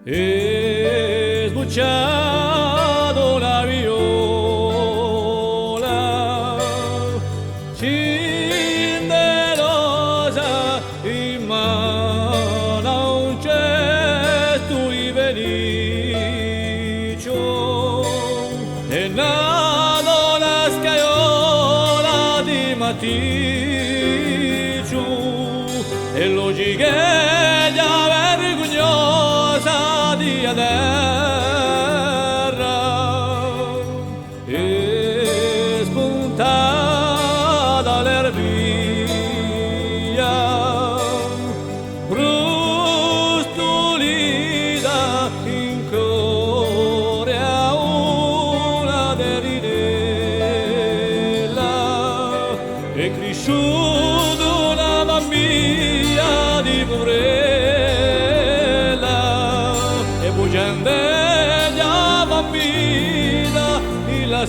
e sbucciato la viola cinderosa in mano a un cesto di felicio e nato la scaiola di maticcio e lo gigaglia vergognosa di terra e spuntata l'erbia brustolita in cuore a una deridella è cresciuta una bambina di purella e bugiando la bambina la